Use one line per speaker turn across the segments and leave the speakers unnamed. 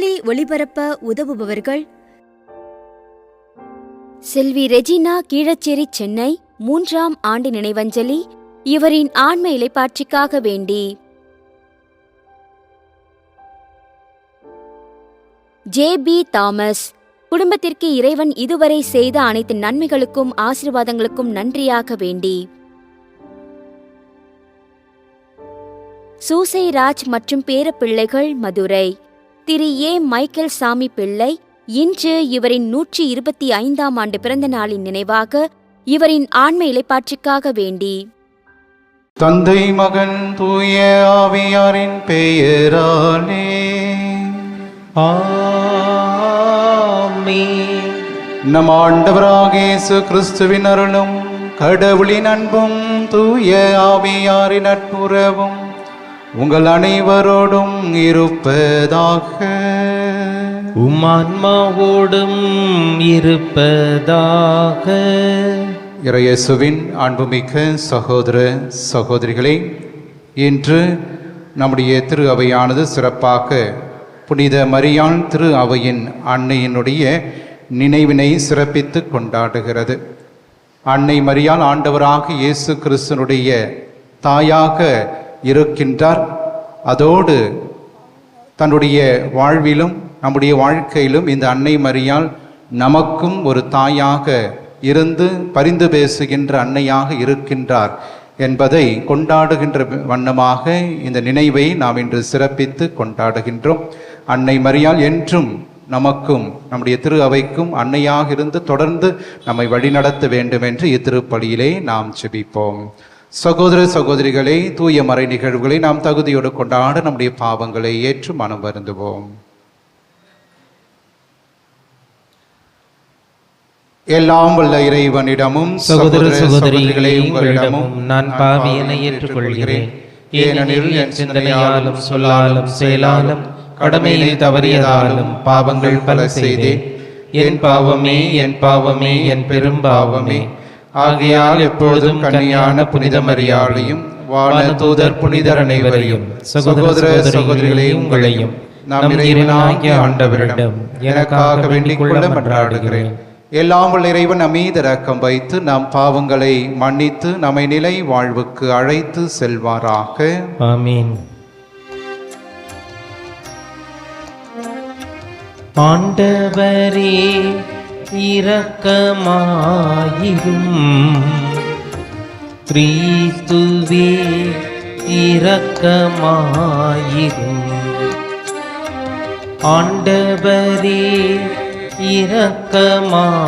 நற்செய்தி ஒளிபரப்ப உதவுபவர்கள்: செல்வி ரெஜினா, கீழச்சேரி, சென்னை. 3ஆம் ஆண்டு நினைவஞ்சலி. இவரின் ஆன்ம இளைப்பாற்றிக்காக வேண்டி. ஜே.பி. தாமஸ், குடும்பத்திற்கு இறைவன் இதுவரை செய்த அனைத்து நன்மைகளுக்கும் ஆசீர்வாதங்களுக்கும் நன்றியாக வேண்டி. சூசை ராஜ் மற்றும் பேரப்பிள்ளைகள், மதுரை. திரு ஏ. மைக்கேல் சாமி பிள்ளை, இன்று இவரின் 125ஆம் ஆண்டு பிறந்த நாளின் நினைவாக இவரின் ஆன்ம இளைப்பாற்றிக்காக வேண்டி.
தந்தை, மகன், தூய ஆவியாரின் பெயராலே ஆமென். நம் ஆண்டவராகிய இயேசு கிறிஸ்துவின் அருளும் கடவுளின் அன்பும் தூய ஆவியாரின் நட்புறவும் உங்கள் அனைவரோடும் இருப்பதாக.
ஆன்மாவோடும் இருப்பதாக.
இறையேசுவின் அன்புமிக்க சகோதர சகோதரிகளே, இன்று நம்முடைய திரு அவையானது சிறப்பாக புனித மரியாள் திரு அவையின் அன்னையினுடைய நினைவினை சிறப்பித்து கொண்டாடுகிறது. அன்னை மரியாள் ஆண்டவராக இயேசு கிறிஸ்துனுடைய தாயாக இருக்கின்றார். அதோடு தன்னுடைய வாழ்விலும் நம்முடைய வாழ்க்கையிலும் இந்த அன்னை மரியாள் நமக்கும் ஒரு தாயாக இருந்து பரிந்து பேசுகின்ற அன்னையாக இருக்கின்றார் என்பதை கொண்டாடுகின்ற வண்ணமாக இந்த நினைவை நாம் இன்று சிறப்பித்து கொண்டாடுகின்றோம். அன்னை மரியாள் என்றும் நமக்கும் நம்முடைய திரு அவைக்கும் அன்னையாக இருந்து தொடர்ந்து நம்மை வழிநடத்த வேண்டும் என்று இத்திருப்பலியிலே நாம் ஜெபிப்போம். சகோதர சகோதரிகளே, தூய மறை நிகழ்வுகளை நாம் தகுதியோடு கொண்டாட நம்முடைய பாவங்களை ஏற்று மனம் வருந்துவோம். எல்லாம் வல்ல இறைவனிடமும்
சகோதர சகோதரிகளே, உங்களிடமும் நான் பாவியனை ஏற்றுக்கொள்கிறேன். ஏனெனில் என் சிந்தனையாலும் சொல்லாலும் செயலாலும் கடமையில் தவறியதாலும் பாவங்கள் பல செய்தேன். என் பாவமே, என் பாவமே, என் பெரும் பாவமே. ஆகையால் எப்பொழுதும் கன்னியான புனித மரியாளையும் வானதூதர் புனிதர் அனைவரையும் சகோதர சகோதரிகளே உங்களையும் நம் இறைவனாகிய ஆண்டவரிடம் எனக்காக வேண்டிக் கொள்ள மன்றாடுகிறேன்.
எல்லாம் வல்ல இறைவன் நம் மீது இரக்கம் வைத்து நம் பாவங்களை மன்னித்து நம்மை நிலை வாழ்வுக்கு அழைத்து செல்வாராக.
ஆமீன். ஆண்டவரே இரக்கமாயிரும். கிறிஸ்துவே இரக்கமாயிரும். ஆண்டவரே இரக்கமாயிரும்.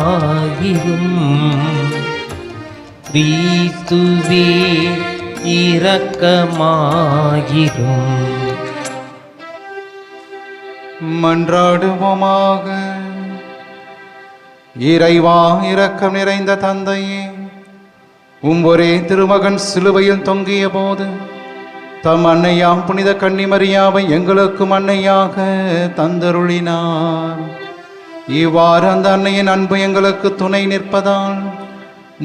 கிறிஸ்துவே இரக்கமாயிரும்.
மன்றாடுவோமாக. இறைவா, இரக்கம் நிறைந்த தந்தையே, ஒரே திருமகன் சிலுவையில் தொங்கிய போது தம் அன்னையாம் புனித கன்னிமரியாவை எங்களுக்கும் அன்னையாக தந்தருளினார். இவ்வாறு அந்த அன்னையின் அன்பு எங்களுக்கு துணை நிற்பதால்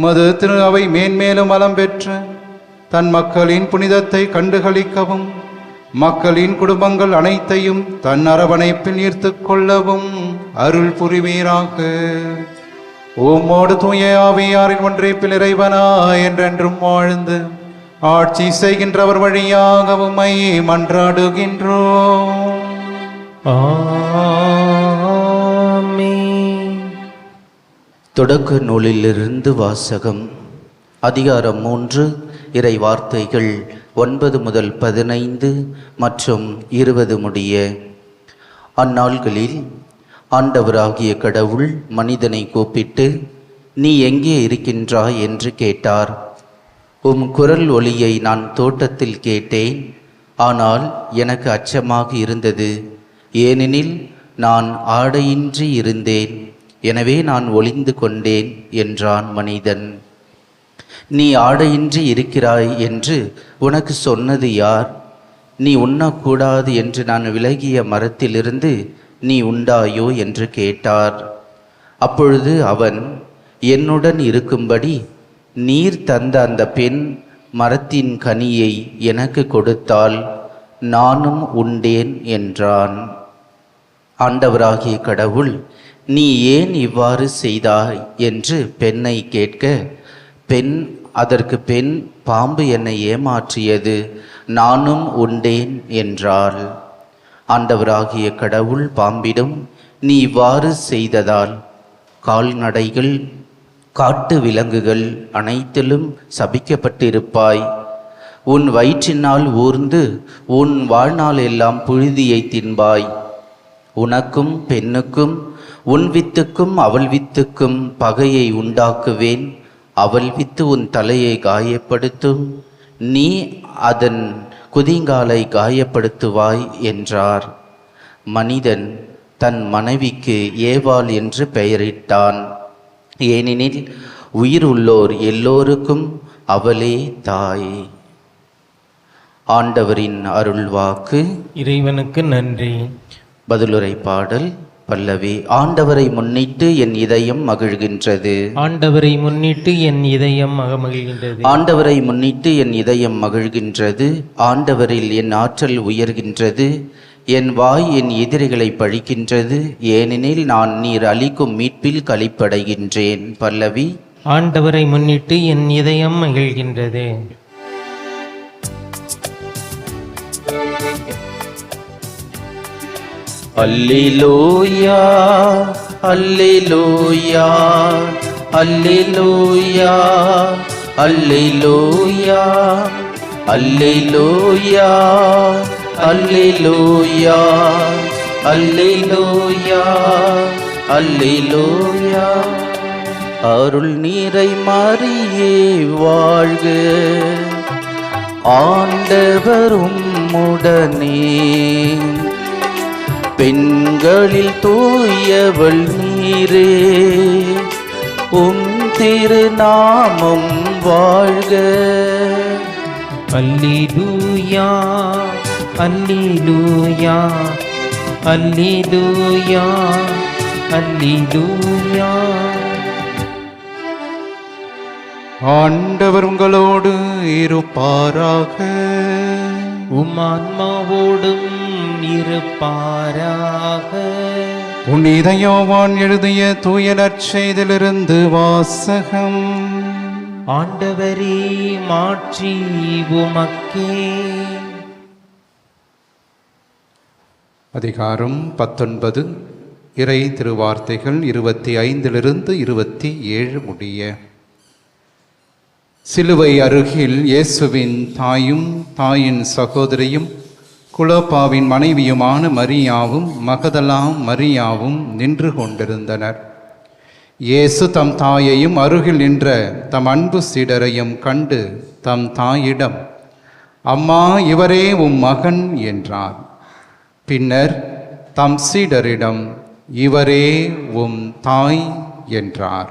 மது திரு அவை மேன்மேலும் வளம் பெற்று தன் மக்களின் புனிதத்தை கண்டுகளிக்கவும் மக்களின் குடும்பங்கள் அனைத்தையும் தன் அரவணைப்பில் ஈர்த்து கொள்ளவும் அருள் புரிவீராக. உம்மோடு தூய ஆவியாரின் ஒன்றிப்பில் இறைவனா என்றென்றும் வாழ்ந்து ஆட்சி செய்கின்றவர் வழியாக உம்மை மன்றாடுகின்றோம்.
தொடக்க நூலிலிருந்து வாசகம். அதிகாரம் 3, இறை வார்த்தைகள் 9 முதல் 15 மற்றும் 20 முடிய. அந்நாள்களில் ஆண்டவராகிய கடவுள் மனிதனை கூப்பிட்டு, நீ எங்கே இருக்கின்றாய் என்று கேட்டார். உம் குரல் ஒலியை நான் தோட்டத்தில் கேட்டேன். ஆனால் எனக்கு அச்சமாக இருந்தது, ஏனெனில் நான் ஆடையின்றி இருந்தேன். எனவே நான் ஒளிந்து கொண்டேன் என்றான் மனிதன். நீ ஆடையின்றி இருக்கிறாய் என்று உனக்கு சொன்னது யார்? நீ உண்ணக்கூடாது என்று நான் விலகிய மரத்திலிருந்து நீ உண்டாயோ என்று கேட்டார். அப்பொழுது அவன், என்னுடன் இருக்கும்படி நீர் தந்த அந்த பெண் மரத்தின் கனியை எனக்கு கொடுத்தால் நானும் உண்டேன் என்றான். ஆண்டவராகிய கடவுள், நீ ஏன் இவ்வாறு செய்தாய் என்று பெண்ணை கேட்க, பெண் பாம்பு என்னை ஏமாற்றியது, நானும் உண்டேன் என்றாள். ஆண்டவராகிய கடவுள் பாம்பிடம், நீ இவ்வாறு செய்ததால் கால்நடைகள், காட்டு விலங்குகள் அனைத்திலும் சபிக்கப்பட்டிருப்பாய். உன் வயிற்றினால் ஊர்ந்து உன் வாழ்நாள் எல்லாம் புழுதியை தின்பாய். உனக்கும் பெண்ணுக்கும், உன் வித்துக்கும் அவள் வித்துக்கும் பகையை உண்டாக்குவேன். அவள் வித்து உன் தலையை காயப்படுத்தும், நீ அதன் குதிங்காலை காயப்படுத்துவாய் என்றார். மனிதன் தன் மனைவிக்கு ஏவாள் என்று பெயரிட்டான். ஏனெனில் உயிர் உள்ளோர் எல்லோருக்கும் அவளே தாய். ஆண்டவரின் அருள்வாக்கு.
இறைவனுக்கு நன்றி.
பதிலுரை பாடல் பல்லவி. ஆண்டவரை முன்னிட்டு என் இதயம் மகிழ்கின்றது.
ஆண்டவரை முன்னிட்டு என் இதயம் மகிழ்கின்றது.
ஆண்டவரை முன்னிட்டு என் இதயம் மகிழ்கின்றது. ஆண்டவரில் என் ஆற்றல் உயர்கின்றது. என் வாய் என் எதிரிகளை பழிக்கின்றது. ஏனெனில் நான் நீர் அளிக்கும் மீட்பில் களிப்படைகின்றேன். பல்லவி.
ஆண்டவரை முன்னிட்டு என் இதயம் மகிழ்கின்றது.
அல்லேலூயா, அல்லேலூயா, அல்லேலூயா, அல்லேலூயா, அல்லேலூயா, அல்லேலூயா, அல்லேலூயா, அல்லேலூயா. அருள் நீரை மரியே வாழ்க, ஆண்டவர் உம்முடனே, பெண்களில் தூயவள் நீரே, உம் திருநாமம் வாழ்க.
அல்லேலூயா, அல்லேலூயா, அல்லேலூயா, அல்லேலூயா.
ஆண்டவர் உங்களோடு இருப்பாராக.
உம் ஆன்மாவோடும் இருப்பாராக.
புனித யோவான் எழுதிய தூய நற்செய்தியிலிருந்து வாசகம்.
ஆண்டவரே, மாட்சி உமக்கே.
அதிகாரம் 19. இறை திருவார்த்தைகள் 25 27 முடிய. சிலுவை அருகில் இயேசுவின் தாயும் தாயின் சகோதரியும் குலோப்பாவின் மனைவியுமான மரியாவும் மகதலா மரியாவும் நின்று கொண்டிருந்தனர். இயேசு தம் தாயையும் அருகில் நின்ற தம் அன்பு சீடரையும் கண்டு தம் தாயிடம், அம்மா, இவரே உம் மகன் என்றார். பின்னர் தம் சீடரிடம், இவரே உம் தாய் என்றார்.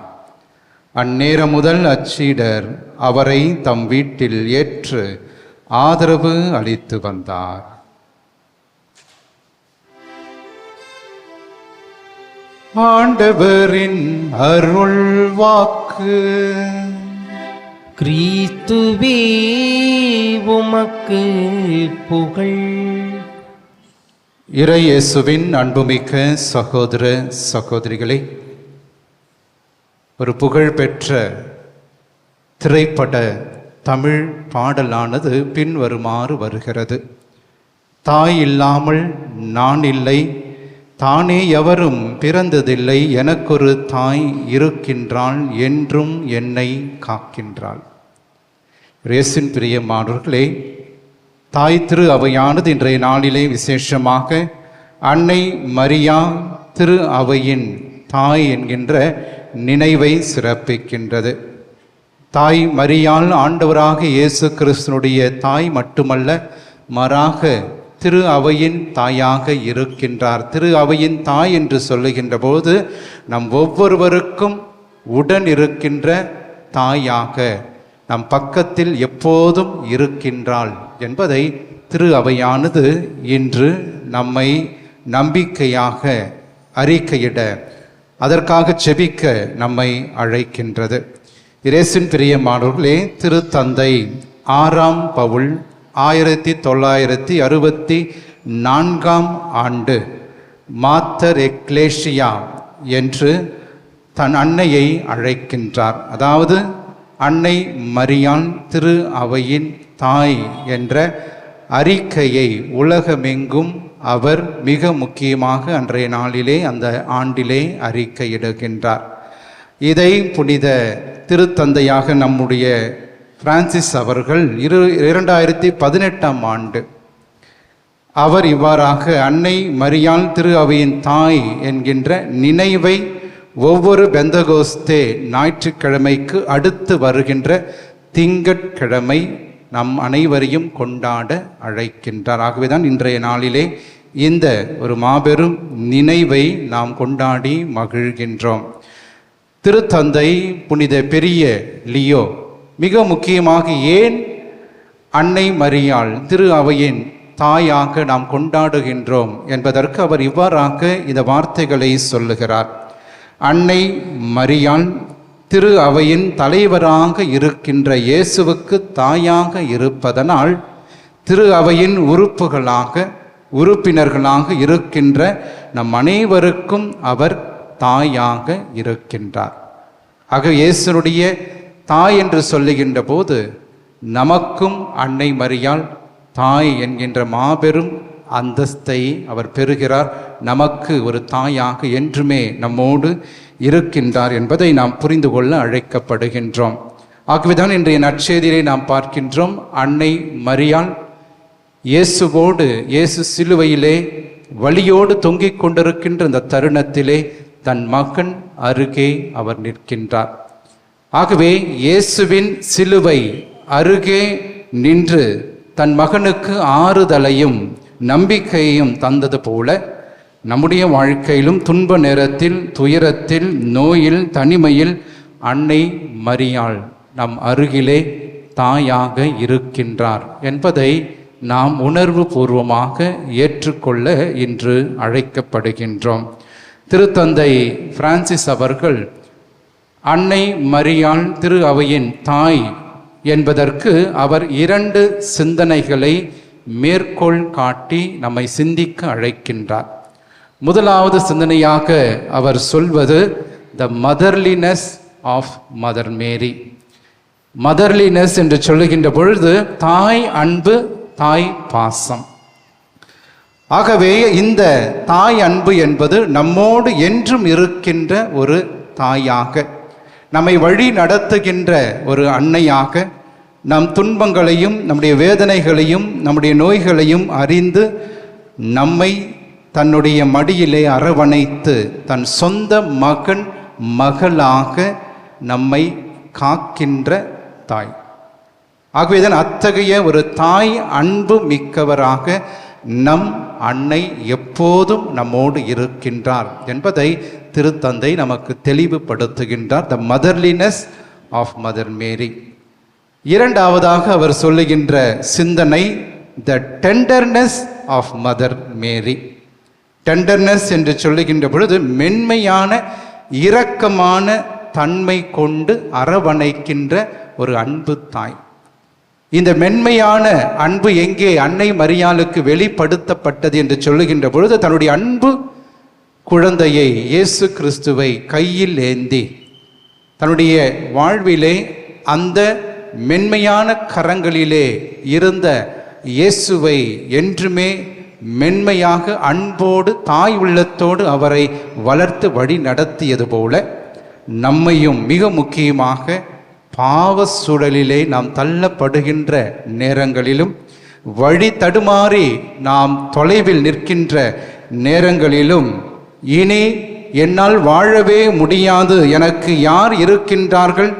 அந்நேரம் முதல் அச்சீடர் அவரை தம் வீட்டில் ஏற்று ஆதரவு அளித்து வந்தார். ஆண்டவரின் அருள் வாக்கு.
கிறிஸ்துவே, உமக்கு புகழ்.
இறை இயேசுவின் அன்புமிக்க சகோதர சகோதரிகளே, ஒரு புகழ்பெற்ற திரைப்பட தமிழ் பாடலானது பின்வருமாறு வருகிறது. தாய் இல்லாமல் நான் இல்லை, தானே எவரும் பிறந்ததில்லை, எனக்கொரு தாய் இருக்கின்றாள், என்றும் என்னை காக்கின்றாள். இயேசுவின் பிரியமானவர்களே, தாய் திரு அவையானது இன்றைய நாளிலே விசேஷமாக அன்னை மரியா திரு அவையின் தாய் என்கின்ற நினைவை சிறப்பிக்கின்றது. தாய் மரியாள் ஆண்டவராக இயேசு கிறிஸ்துனுடைய தாய் மட்டுமல்ல, மாறாக திரு அவையின் தாயாக இருக்கின்றார். திரு அவையின் தாய் என்று சொல்லுகின்ற போது நம் ஒவ்வொருவருக்கும் உடன் இருக்கின்ற தாயாக, நம் பக்கத்தில் எப்போதும் இருக்கின்றாள் என்பதை திரு அவையானது இன்று நம்மை நம்பிக்கையாக அறிக்கையிட, அதற்காக செபிக்க நம்மை அழைக்கின்றது. இயேசுவின் பிரியமானவர்களே, திருத்தந்தை 6ஆம் பவுல் 1964 ஆண்டு மாத்தர் எக்லேஷியா என்று தன் அன்னையை அழைக்கின்றார். அதாவது அன்னை மரியாள் திரு அவையின் தாய் என்ற அறிக்கையை உலகமெங்கும் அவர் மிக முக்கியமாக அன்றைய நாளிலே அந்த ஆண்டிலே அறிக்கையிடுகின்றார். இதை புனித திருத்தந்தையாக நம்முடைய பிரான்சிஸ் அவர்கள் 2018 ஆண்டு அவர் இவ்வாறாக அன்னை மரியாள் திரு அவையின் தாய் என்கின்ற நினைவை ஒவ்வொரு பெந்தகோஸ்தே ஞாயிற்றுக்கிழமைக்கு அடுத்து வருகின்ற திங்கட்கிழமை நம் அனைவரையும் கொண்டாட அழைக்கின்றார். ஆகவேதான் இன்றைய நாளிலே இந்த ஒரு மாபெரும் நினைவை நாம் கொண்டாடி மகிழ்கின்றோம். திருத்தந்தை புனித பெரிய லியோ மிக முக்கியமாக ஏன் அன்னை மரியாள் திரு அவையின் தாயாக நாம் கொண்டாடுகின்றோம் என்பதற்கு அவர் இவ்வாறாக இந்த வார்த்தைகளை சொல்லுகிறார். அன்னை மரியாள் திரு அவையின் தலைவராக இருக்கின்ற இயேசுவுக்கு தாயாக இருப்பதனால் திரு அவையின் உறுப்பினர்களாக இருக்கின்ற நம் அனைவருக்கும் அவர் தாயாக இருக்கின்றார். ஆக இயேசுடைய தாய் என்று சொல்லுகின்ற போது நமக்கும் அன்னை மரியாள் தாய் என்கின்ற மாபெரும் அந்தஸ்தை அவர் பெறுகிறார். நமக்கு ஒரு தாயாக என்றுமே நம்மோடு இருக்கின்றார் என்பதை நாம் புரிந்து கொள்ள அழைக்கப்படுகின்றோம். ஆகவேதான் இன்றைய நற்செய்தியிலே நாம் பார்க்கின்றோம், அன்னை மரியாள் இயேசு சிலுவையிலே வலியோடு தொங்கிக் கொண்டிருக்கின்ற இந்த தருணத்திலே தன் மகன் அருகே அவர் நிற்கின்றார். ஆகவே இயேசுவின் சிலுவை அருகே நின்று தன் மகனுக்கு ஆறுதலையும் நம்பிக்கையையும் தந்தது போல நம்முடைய வாழ்க்கையிலும் துன்ப நேரத்தில், துயரத்தில், நோயில், தனிமையில் அன்னை மரியாள் நம் அருகிலே தாயாக இருக்கின்றார் என்பதை நாம் உணர்வு பூர்வமாக ஏற்றுக்கொள்ள இன்று அழைக்கப்படுகின்றோம். திருத்தந்தை பிரான்சிஸ் அவர்கள் அன்னை மரியாள் திரு அவையின் தாய் என்பதற்கு அவர் 2 சிந்தனைகளை மேற்கோள் காட்டி நம்மை சிந்திக்க அழைக்கின்றார். முதலாவது சிந்தனையாக அவர் சொல்வது த மதர்லினஸ் ஆஃப் மதர் மேரி. மதர்லினஸ் என்று சொல்லுகின்ற பொழுது தாய் அன்பு, தாய் பாசம். ஆகவே இந்த தாய் அன்பு என்பது நம்மோடு என்றும் இருக்கின்ற ஒரு தாயாக, நம்மை வழி நடத்துகின்ற ஒரு அன்னையாக, நம் துன்பங்களையும் நம்முடைய வேதனைகளையும் நம்முடைய நோய்களையும் அறிந்து நம்மை தன்னுடைய மடியிலே அரவணைத்து தன் சொந்த மகளாக நம்மை காக்கின்ற தாய். ஆகவேதான் அத்தகைய ஒரு தாய் அன்பு மிக்கவராக நம் அன்னை எப்போதும் நம்மோடு இருக்கின்றார் என்பதை திருத்தந்தை நமக்கு தெளிவுபடுத்துகின்றார். த மதர்லினஸ் ஆஃப் மதர் மேரி. இரண்டாவதாக அவர் சொல்லுகின்ற சிந்தனை the tenderness of mother Mary. Tenderness என்று சொல்லுகின்ற பொழுது மென்மையான இரக்கமான தன்மை கொண்டு அரவணைக்கின்ற ஒரு அன்பு தாய். இந்த மென்மையான அன்பு எங்கே அன்னை மரியாளுக்கு வெளிப்படுத்தப்பட்டது என்று சொல்லுகின்ற பொழுது தன்னுடைய அன்பு குழந்தையை இயேசு கிறிஸ்துவை கையில் ஏந்தி தன்னுடைய வாழ்விலே அந்த மென்மையான கரங்களிலே இருந்த இயேசுவை என்றுமே மென்மையாக அன்போடு தாய் உள்ளத்தோடு அவரை வளர்த்து வழி நடத்தியது போல நம்மையும் மிக முக்கியமாக பாவ சூழலிலே நாம் தள்ளப்படுகின்ற நேரங்களிலும் வழி தடுமாறி நாம் தொலைவில் நிற்கின்ற நேரங்களிலும் இனி என்னால் வாழவே முடியாது, எனக்கு யார் இருக்கின்றார்கள்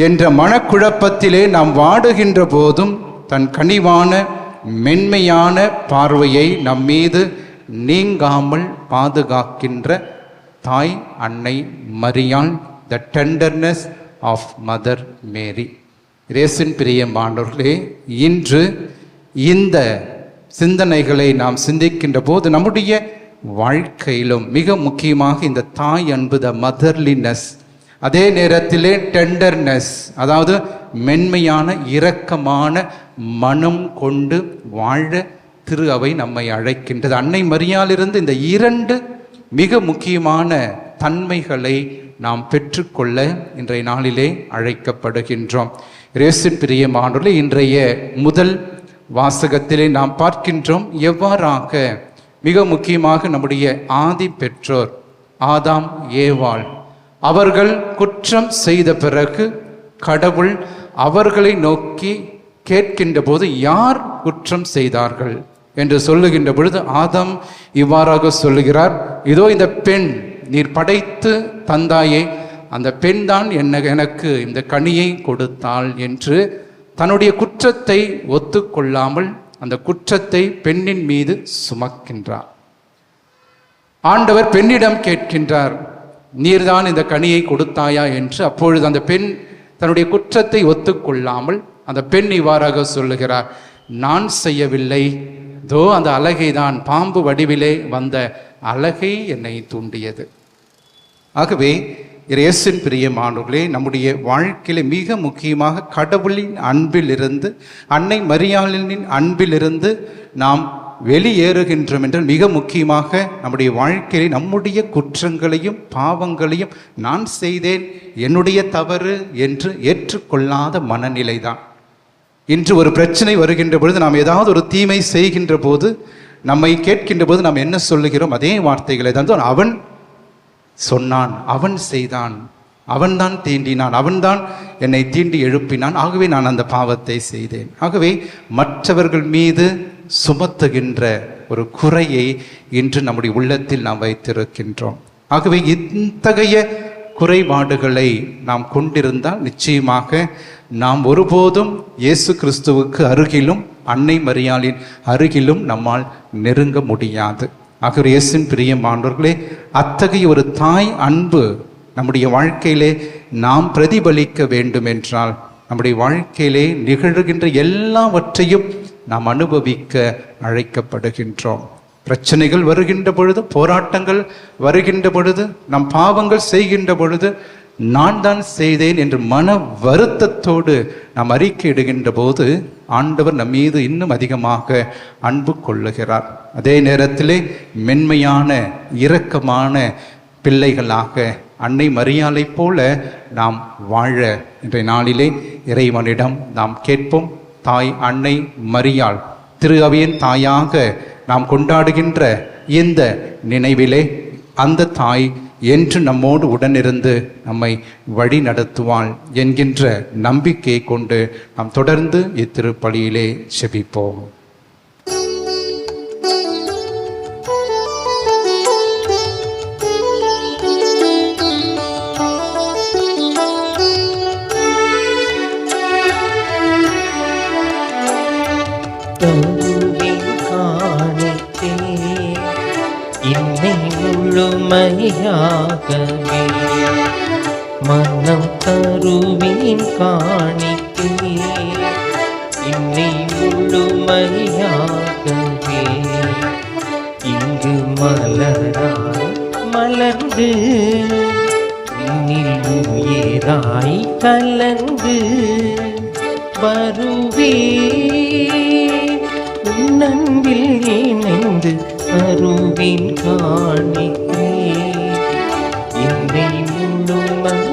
என்ற மனக்குழப்பத்திலே நாம் வாடுகின்ற போதும் தன் கனிவான மென்மையான பார்வையை நம்மீது நீங்காமல் பாதுகாக்கின்ற தாய் அன்னை மரியாள். த டெண்டர்னஸ் ஆஃப் மதர் மேரி. இயேசுவின் பிரியமானவர்களே, இன்று இந்த சிந்தனைகளை நாம் சிந்திக்கின்ற போது நம்முடைய வாழ்க்கையிலும் மிக முக்கியமாக இந்த தாய் அன்பு, த மதர்லினஸ், அதே நேரத்திலே டெண்டர்னஸ், அதாவது மென்மையான இரக்கமான மனம் கொண்டு வாழ திரு அவை நம்மை அழைக்கின்றது. அன்னை மரியாளிலிருந்து இந்த 2 மிக முக்கியமான தன்மைகளை நாம் பெற்றுக்கொள்ள இன்றைய நாளிலே அழைக்கப்படுகின்றோம். இயேசுவின் பிரியமானவர்களே, இன்றைய முதல் வாசகத்திலே நாம் பார்க்கின்றோம் எவ்வாறாக மிக முக்கியமாக நம்முடைய ஆதி பெற்றோர் ஆதாம் ஏவாள் அவர்கள் குற்றம் செய்த பிறகு கடவுள் அவர்களை நோக்கி கேட்கின்ற போது யார் குற்றம் செய்தார்கள் என்று சொல்லுகின்ற பொழுது ஆதாம் இவ்வாறாக சொல்லுகிறார், இதோ இந்த பெண் நீர் படைத்து தந்தாயே, அந்த பெண் தான் எனக்கு இந்த கனியை கொடுத்தாள் என்று தன்னுடைய குற்றத்தை ஒத்துக்கொள்ளாமல் அந்த குற்றத்தை பெண்ணின் மீது சுமக்கின்றார். ஆண்டவர் பெண்ணிடம் கேட்கின்றார், நீர்தான் இந்த கனியை கொடுத்தாயா என்று. அப்பொழுது அந்த பெண் தன்னுடைய குற்றத்தை ஒத்துக்கொள்ளாமல் அந்த பெண் இவ்வாறாக சொல்லுகிறார், நான் செய்யவில்லை, தோ அந்த அலகை தான், பாம்பு வடிவிலே வந்த அலகை என்னை தூண்டியது. ஆகவே இயேசுவின் பிரியமானவர்களே, நம்முடைய வாழ்க்கையில மிக முக்கியமாக கடவுளின் அன்பிலிருந்து அன்னை மரியாளின் அன்பிலிருந்து நாம் வெளியேறுகின்றோம் என்றால் மிக முக்கியமாக நம்முடைய வாழ்க்கையில நம்முடைய குற்றங்களையும் பாவங்களையும் நான் செய்தேன், என்னுடைய தவறு என்று ஏற்றுக்கொள்ளாத மனநிலை தான். இன்று ஒரு பிரச்சனை வருகின்ற பொழுது, நாம் ஏதாவது ஒரு தீமை செய்கின்ற போது, நம்மை கேட்கின்ற போது நாம் என்ன சொல்லுகிறோம்? அதே வார்த்தைகளை தான். அவன் சொன்னான், அவன் செய்தான், அவன்தான் தீண்டினான், அவன்தான் என்னை தீண்டி எழுப்பினான், ஆகவே நான் அந்த பாவத்தை செய்தேன். ஆகவே மற்றவர்கள் மீது சுமத்துகின்ற ஒரு குறையை இன்று நம்முடைய உள்ளத்தில் நாம் வைத்திருக்கின்றோம். ஆகவே இத்தகைய குறைபாடுகளை நாம் கொண்டிருந்தால் நிச்சயமாக நாம் ஒருபோதும் இயேசு கிறிஸ்துவுக்கு அருகிலும் அன்னை மரியாளின் அருகிலும் நம்மால் நெருங்க முடியாது. ஆகவே இயேசுவின் பிரியமானவர்களே, அத்தகைய ஒரு தாய் அன்பு நம்முடைய வாழ்க்கையிலே நாம் பிரதிபலிக்க வேண்டும் என்றால் நம்முடைய வாழ்க்கையிலே நிகழ்கின்ற எல்லாவற்றையும் நாம் அனுபவிக்க அழைக்கப்படுகின்றோம். பிரச்சனைகள் வருகின்ற பொழுது, போராட்டங்கள் வருகின்ற பொழுது, நம் பாவங்கள் செய்கின்ற பொழுது, நான் தான் செய்தேன் என்று மன வருத்தத்தோடு நாம் அறிக்கையிடுகின்ற போது ஆண்டவர் நம் மீது இன்னும் அதிகமாக அன்பு கொள்ளுகிறார். அதே நேரத்திலே மென்மையான இரக்கமான பிள்ளைகளாக அன்னை மரியாளை போல நாம் வாழ இன்றைய நாளிலே இறைவனிடம் நாம் கேட்போம். தாய் அன்னை மரியாள் திரு அவையின் தாயாக நாம் கொண்டாடுகின்ற இந்த நினைவிலே அந்த தாய் என்று நம்மோடு உடனிருந்து நம்மை வழி நடத்துவாள் என்கின்ற நம்பிக்கையை கொண்டு நாம் தொடர்ந்து இத்திருப்பலியிலே செபிப்போம்.
முழுமையாகவே மனம் தருவின் காணிக்கே, இன்னை முழுமையாகவே இங்கு மலராய் மலர்ந்து உன்னில் உயிராய் கலந்து வருவே, உன்னன்பில் இணைந்து அருவின் காணிக்கே, என்னை முழுமையாகவே.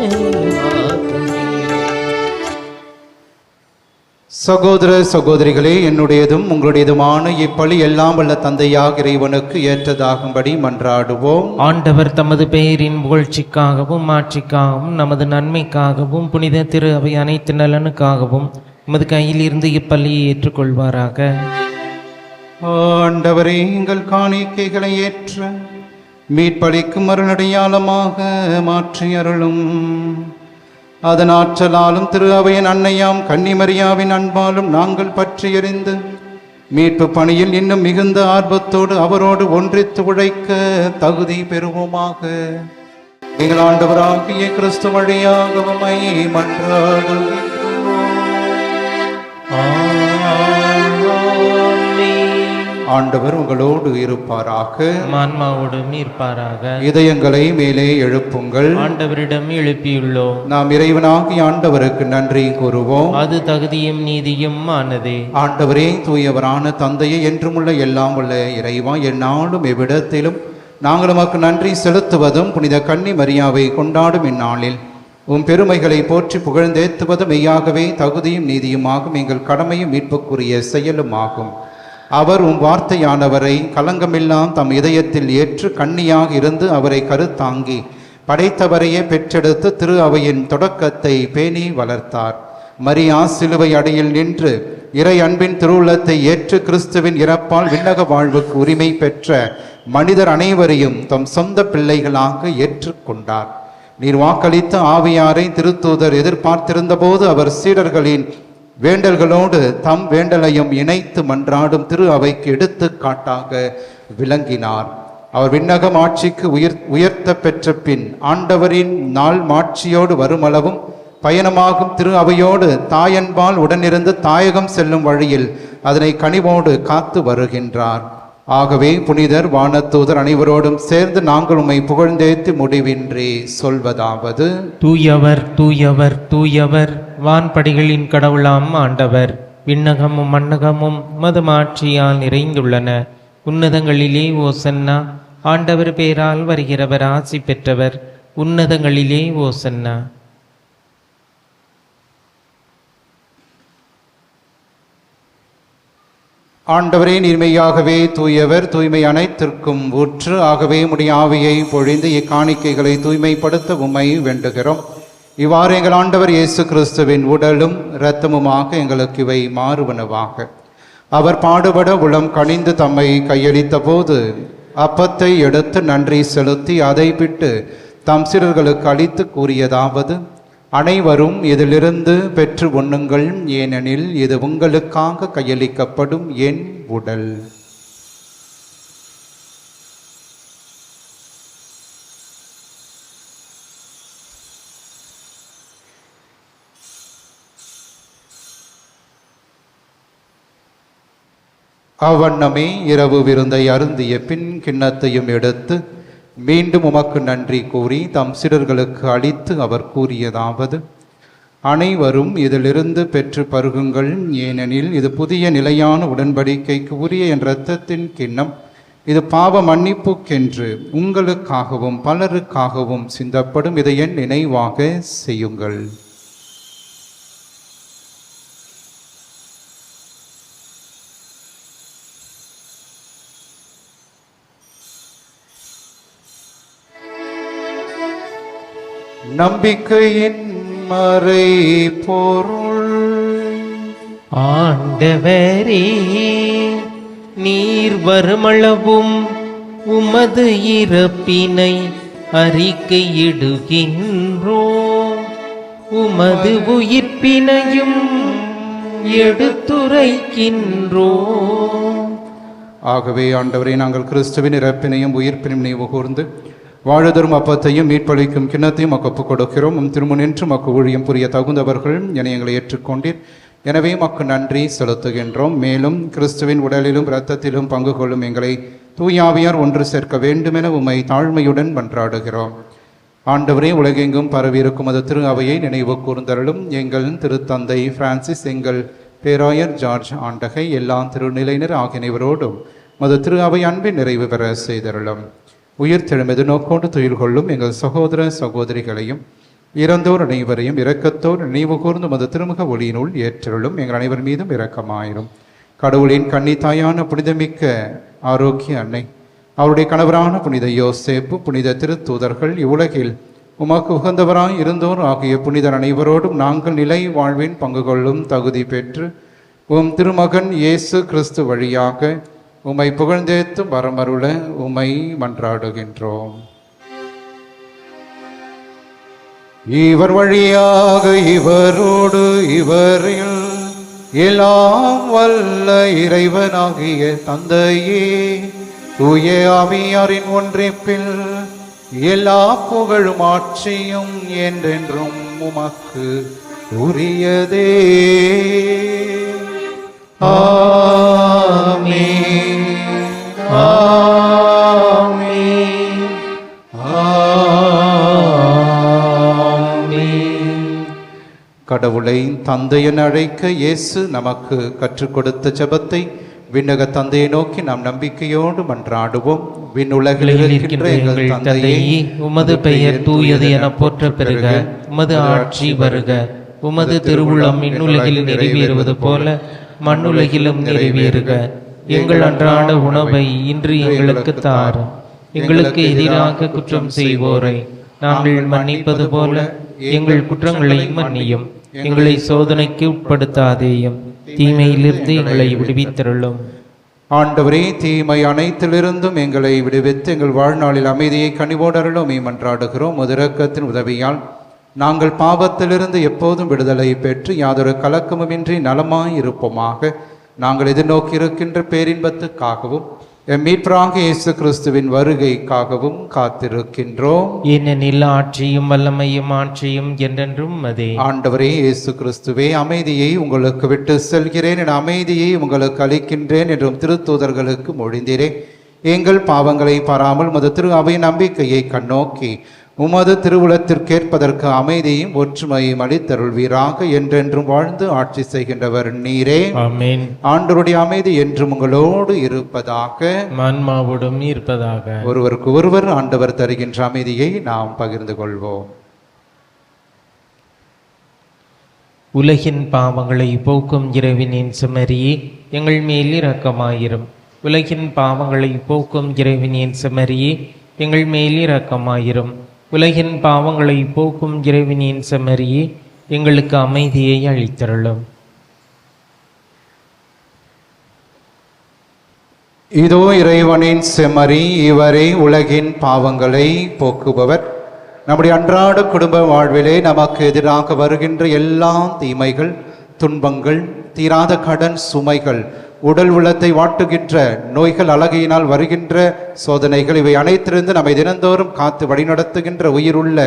சகோதர சகோதரிகளே, என்னுடையதும் உங்களுடையதுமான இப்பலி எல்லாம் வல்ல தந்தையாக இறைவனுக்கு ஏற்றதாகும்படி மன்றாடுவோம்.
ஆண்டவர் தமது பெயரின் புகழ்ச்சிக்காகவும் மாட்சிக்காகவும் நமது நன்மைக்காகவும் புனித திரு அவை அனைத்து நலனுக்காகவும் உமது கையில் இருந்து இப்பள்ளியை ஏற்றுக்கொள்வாராக.
ஆண்டவரே, எங்கள் காணிக்கைகளை ஏற்ற மீட்பளிக்கும் அருளடையாளமாக மாற்றி அருளும். அதன் ஆற்றலாலும் திரு அவையின் அன்னையாம் கன்னிமரியாவின் அன்பாலும் நாங்கள் பற்றி எறிந்து மீட்பு பணியில் இன்னும் மிகுந்த ஆர்வத்தோடு அவரோடு ஒன்றித்து உழைக்க தகுதி பெறுவோமாக. எங்கள் ஆண்டவராகிய கிறிஸ்து வழியாக உம்மை மன்றாடுகின்றோம். ஆண்டவர் உங்களோடு இருப்பாராக.
ஆன்மாவோடும் இருப்பாராக.
இதயங்களை மேலே எழுப்புங்கள்.
ஆண்டவரிடம் எழுப்பியுள்ளோம்.
நாம் இறைவனாகிய ஆண்டவருக்கு நன்றி கூறுவோம்.
அது தகுதியும் நீதியும் ஆனதே.
ஆண்டவரே, தூயவரான தந்தையே, என்றுமுள்ள எல்லாம் உள்ள இறைவா, எந்நாளும் எவ்விடத்திலும் நாங்கள் உமக்கு நன்றி செலுத்துவதும் புனித கன்னி மரியாவை கொண்டாடும் இந்நாளில் உம் பெருமைகளை போற்றி புகழ்ந்தேத்துவதும் மெய்யாகவே தகுதியும் நீதியுமாகும், எங்கள் கடமையும் மீட்புக்குரிய செயலுமாகும். அவர் உம் வார்த்தையானவரை கலங்கமில்லாம் தம் இதயத்தில் ஏற்று கன்னியாக இருந்து அவரை கருத்தாங்கி படைத்தவரையே பெற்றெடுத்து திரு அவையின் தொடக்கத்தை பேணி வளர்த்தார். மரியா சிலுவை அடியில் நின்று இறை அன்பின் திருவுள்ளத்தை ஏற்று கிறிஸ்துவின் இறப்பால் விண்ணக வாழ்வுக்கு உரிமை பெற்ற மனிதர் அனைவரையும் தம் சொந்த பிள்ளைகளாக ஏற்றுக்கொண்டார். நீர் வாக்களித்த ஆவியாரை திருத்தூதர் எதிர்பார்த்திருந்த போது அவர் சீடர்களின் வேண்டல்களோடு தம் வேண்டலையும் இணைத்து மன்றாடும் திரு அவைக்கு எடுத்துக்காட்டாக விளங்கினார். அவர் விண்ணகம் ஆட்சிக்கு உயர்த்த பெற்ற பின் ஆண்டவரின் நாள் மாட்சியோடு வருமளவும் பயணமாகும் திரு அவையோடு தாயன்பால் உடனிருந்து தாயகம் செல்லும் வழியில் அதனை கனிவோடு காத்து வருகின்றார். ஆகவே புனிதர் வானதூதர் அனைவரோடும் சேர்ந்து நாங்கள் உம்மை புகழ்ந்தேத்து முடிவின்றி சொல்வதாவது:
தூயவர் தூயவர் தூயவர், வான்படிகளின் கடவுளாம் ஆண்டவர். விண்ணகமும் மண்ணகமும் மதுமாட்சியால் நிறைந்துள்ளன. உன்னதங்களிலே ஓசன்னா. ஆண்டவர் பேரால் வருகிறவர் ஆசி பெற்றவர். உன்னதங்களிலே ஓசன்னா.
ஆண்டவரே, நீர்மையாகவே தூயவர், தூய்மை அனைத்திற்கும் ஊற்று. ஆகவே உம்முடைய ஆவியை பொழிந்து இக்காணிக்கைகளை தூய்மைப்படுத்த உம்மை வேண்டுகிறோம். இவ்வாறு எங்கள் ஆண்டவர் இயேசு கிறிஸ்துவின் உடலும் இரத்தமுமாக எங்களுக்கு இவை மாறுவனவாக. அவர் பாடுபட உளம் கனிந்து தம்மை கையளித்த போது அப்பத்தை எடுத்து நன்றி செலுத்தி அதை பிட்டு தம் சீடர்களுக்கு அளித்து கூறியதாவது: அனைவரும் இதிலிருந்து பெற்று உண்ணுங்கள், ஏனெனில் இது உங்களுக்காக கையளிக்கப்படும் என் உடல். அவ்வண்ணமே இரவு விருந்தை அருந்திய பின் கிண்ணத்தையும் எடுத்து மீண்டும் உமக்கு நன்றி கூறி தம் சீடர்களுக்கு அளித்து அவர் கூறியதாவது: அனைவரும் இதிலிருந்து பெற்று பருகுங்கள், ஏனெனில் இது புதிய நிலையான உடன்படிக்கைக்கு உரிய என் இரத்தத்தின் கிண்ணம். இது பாவ மன்னிப்புக்கென்று உங்களுக்காகவும் பலருக்காகவும் சிந்தப்படும். இதை என் நினைவாக செய்யுங்கள். நம்பிக்கையின் மறை பொருள்.
ஆண்டவரே, நீர் வருமளவும் உமது இறப்பினை அறிக்கையிடுகின்றோம், உமது உயிர்ப்பினையும் எடுத்துரைக்கின்றோம்.
ஆகவே ஆண்டவரே, நாங்கள் கிறிஸ்துவின் இறப்பினையும் உயிர்ப்பினையும் நினைவு கூர்ந்து வாழுதரும் அப்பத்தையும் மீட்பளிக்கும் கிண்ணத்தையும் ஒப்புக் கொடுக்கிறோம். திருமுனின்று மக்கு ஊழியம் புரிய தகுந்தவர்கள் என எங்களை ஏற்றுக்கொண்டீர். எனவே மக்கு நன்றி செலுத்துகின்றோம். மேலும் கிறிஸ்துவின் உடலிலும் இரத்தத்திலும் பங்கு கொள்ளும் எங்களை தூயாவியார் ஒன்று சேர்க்க வேண்டுமென உம்மை தாழ்மையுடன் மன்றாடுகிறோம். ஆண்டவரே, உலகெங்கும் பரவியிருக்கும் அது திரு அவையை நினைவு கூர்ந்தருளும். எங்கள் திருத்தந்தை பிரான்சிஸ், எங்கள் பேராயர் ஜார்ஜ் ஆண்டகை, எல்லா திருநிலையினர் ஆகியவரோடும் மது திரு அவை அன்பின் நிறைவு பெற செய்தருளும். உயிர்த்தெழுமெது நோக்கோடு துயில் கொள்ளும் எங்கள் சகோதர சகோதரிகளையும் இறந்தோர் அனைவரையும் இரக்கத்தோர் நினைவு கூர்ந்து மது திருமுக ஒளியினுள் ஏற்றருளும். எங்கள் அனைவர் மீதும் இரக்கமாயிரும். கடவுளின் கன்னித்தாயான புனிதமிக்க ஆரோக்கிய அன்னை, அவருடைய கணவரான புனித யோசேப்பு, புனித திருத்தூதர்கள், இவ்வுலகில் உமக்கு உகந்தவராய் இருந்தோர் ஆகிய புனிதர் அனைவரோடும் நாங்கள் நிலை வாழ்வின் பங்கு கொள்ளும் தகுதி பெற்று உம் திருமகன் இயேசு கிறிஸ்து வழியாக உம்மை புகழ்ந்தேத்தும் வரமருள உம்மை மன்றாடுகின்றோம். இவர் வழியாக இவரோடு இவரில் எல்லாம் வல்ல இறைவனாகிய தந்தையே, தூய ஆவியாரின் ஒன்றிப்பில் எல்லா புகழும் ஆட்சியும் என்றென்றும் உமக்கு உரியதே. ஆமென். கடவுளை தந்தை என அழைக்க இயேசு நமக்கு கற்றுக் கொடுத்த ஜெபத்தை விண்ணக தந்தையை நோக்கி நாம் நம்பிக்கையோடு மன்றாடுவோம். விண்ணுலகில் இருக்கின்ற எங்கள் தந்தையே,
உமது பெயர் தூயது என போற்ற பெறுக. உமது ஆட்சி வருக. உமது திருவுளம் விண்ணுலகில் நிறைவேறுவது போல மண்ணுலகிலும் நிறைவேறுக. எங்கள் அன்றாட உணவை இன்று எங்களுக்கு தாரும். எங்களுக்கு எதிராக குற்றம் செய்வோரை நாங்கள் மன்னிப்பது போல எங்கள் குற்றங்களை மன்னியும். எங்களை சோதனைக்கு உட்படுத்தாதேயும், தீமையிலிருந்து எங்களை விடுவித்தருளும்.
ஆண்டவரே, தீமை அனைத்திலிருந்தும் எங்களை விடுவித்து எங்கள் வாழ்நாளில் அமைதியை கனிவோடு அருளும் மன்றாடுகிறோம். இரக்கத்தின் உதவியால் நாங்கள் பாவத்திலிருந்து எப்போதும் விடுதலை பெற்று யாதொரு கலக்கமுமின்றி நலமாய் இருப்போமாக. நாங்கள் எதிர்நோக்கி இருக்கின்ற பேரின்பத்துக்காகவும் எம் மீட்பராக இயேசு கிறிஸ்துவின் வருகைக்காகவும் காத்திருக்கின்றோம்.
ஏனெனில் ஆட்சியும் வல்லமையும் ஆட்சியும் என்றென்றும் அதே.
ஆண்டவரே இயேசு கிறிஸ்துவே, அமைதியை உங்களுக்கு விட்டு செல்கிறேன், என் அமைதியை உங்களுக்கு அளிக்கின்றேன் என்றும் திருத்தூதர்களுக்கு மொழிந்தீரே. எங்கள் பாவங்களை பாராமல் உமது திரு அவை நம்பிக்கையை கண்ணோக்கி உமது திருவுளத்திற்கேற்பதற்கு அமைதியும் ஒற்றுமையும் அளித்தருள்வீராக. என்றென்றும் வாழ்ந்து ஆட்சி செய்கின்றவர் நீரே.
ஆமென்.
ஆண்டவருடைய அமைதி என்றும் உங்களோடு இருப்பதாக,
ஆன்மாவோடும் இருப்பதாக.
ஒருவருக்கு ஒருவர் ஆண்டவர் தருகின்ற அமைதியை நாம் பகிர்ந்து கொள்வோம்.
உலகின் பாவங்களை போக்கும் இறைவனின் செம்மறியே, எங்கள் மேல் இரக்கமாயிரும். உலகின் பாவங்களை போக்கும் இறைவனின் செம்மறியே, எங்கள் மேல் இரக்கமாயிரும். உலகின் பாவங்களை போக்கும் இறைவனின் செம்மறியே, எங்களுக்கு அமைதியை அளித்தருளும்.
இதோ இறைவனின் செம்மறி, இவரே உலகின் பாவங்களை போக்குபவர். நம்முடைய அன்றாட குடும்ப வாழ்விலே நமக்கு எதிராக வருகின்ற எல்லா தீமைகள், துன்பங்கள், தீராத கடன் சுமைகள், உடல் உள்ளத்தை வாட்டுகின்ற நோய்கள், அழகையினால் வருகின்ற சோதனைகள், இவை அனைத்திலிருந்து நம்மை தினந்தோறும் காத்து வழிநடத்துகின்ற உயிருள்ள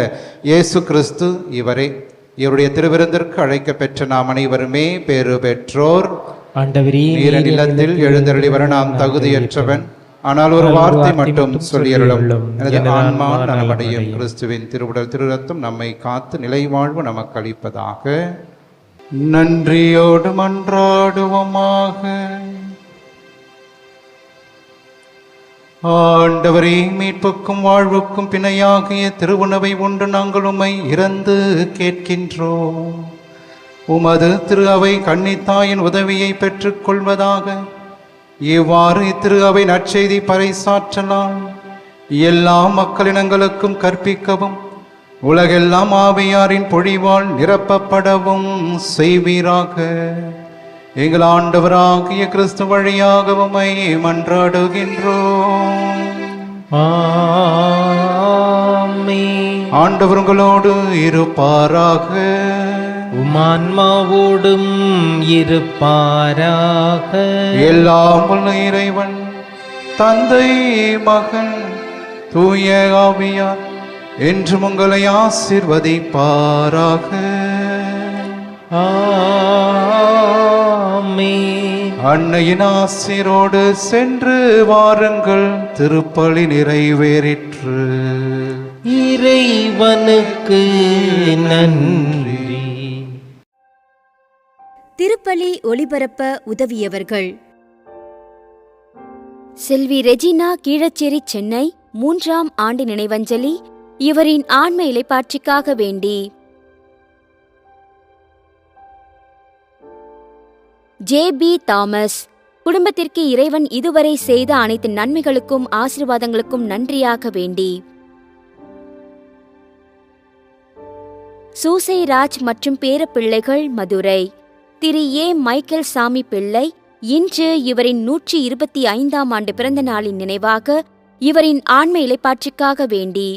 இயேசு கிறிஸ்து இவரே. இவருடைய திருவிருந்திற்கு அழைக்க பெற்ற நாம் அனைவருமே பேறு பெற்றோர்.
ஆண்டவரே,
நீர் இல்லத்தில் எழுந்தருளி வர நாம் தகுதியற்றவன், ஆனால் ஒரு வார்த்தை மட்டும் சொல்லியருளும், எனது ஆன்மா நலமடையும். கிறிஸ்துவின் திருவுடல் திரு ரத்தம் நம்மை காத்து நிலை வாழ்வு நமக்கு அளிப்பதாக. நன்றியோடு மன்றாடுவோமாக. ஆண்டவரே, மீட்புக்கும் வாழ்வுக்கும் பிணையாகிய திருவுணவை உண்டு நாங்கள் உம்மை இறந்து கேட்கின்றோம். உமது திரு அவை கன்னித்தாயின் உதவியை பெற்றுக் கொள்வதாக. இவ்வாறு திரு அவை நற்செய்தி பறைசாற்றலாம் எல்லா மக்களினங்களுக்கும் கற்பிக்கவும் உலகெல்லாம் ஆவியாரின் பொழிவால் நிரப்பப்படவும் செய்வீராக. எங்கள் ஆண்டவராகிய கிறிஸ்து வழியாக உம்மை மன்றாடுகின்றோம்.
ஆமென்.
ஆண்டவர் உங்களோடு இருப்பாராக.
உமான்மாவோடும் இருப்பாராக.
எல்லாம் உள்ள இறைவன் தந்தை, மகன், தூய ஆவியார் என்றும் உங்களை ஆசீர்வதிப்பாராக.
ஆமென்.
அன்னையின் ஆசீரோடு சென்று வாருங்கள். திருப்பலி நிறைவேறிற்று.
இறைவனுக்கு நன்றி.
திருப்பலி ஒளிபரப்ப உதவியவர்கள்: செல்வி ரெஜினா கீழச்சேரி, சென்னை. 3ஆம் ஆண்டு நினைவஞ்சலி இவரின் ஆன்ம இளைப்பாட்சிக்காக வேண்டி. ஜே.பி. தாமஸ், குடும்பத்திற்கு இறைவன் இதுவரை செய்த அனைத்து நன்மைகளுக்கும் ஆசீர்வாதங்களுக்கும் நன்றியாக வேண்டி. சூசை ராஜ் மற்றும் பேரப்பிள்ளைகள், மதுரை. திரு ஏ. மைக்கேல் சாமி பிள்ளை, இன்று இவரின் 125ஆம் ஆண்டு பிறந்த நாளின் நினைவாக இவரின் ஆன்ம இளைப்பாட்சிக்காக வேண்டி.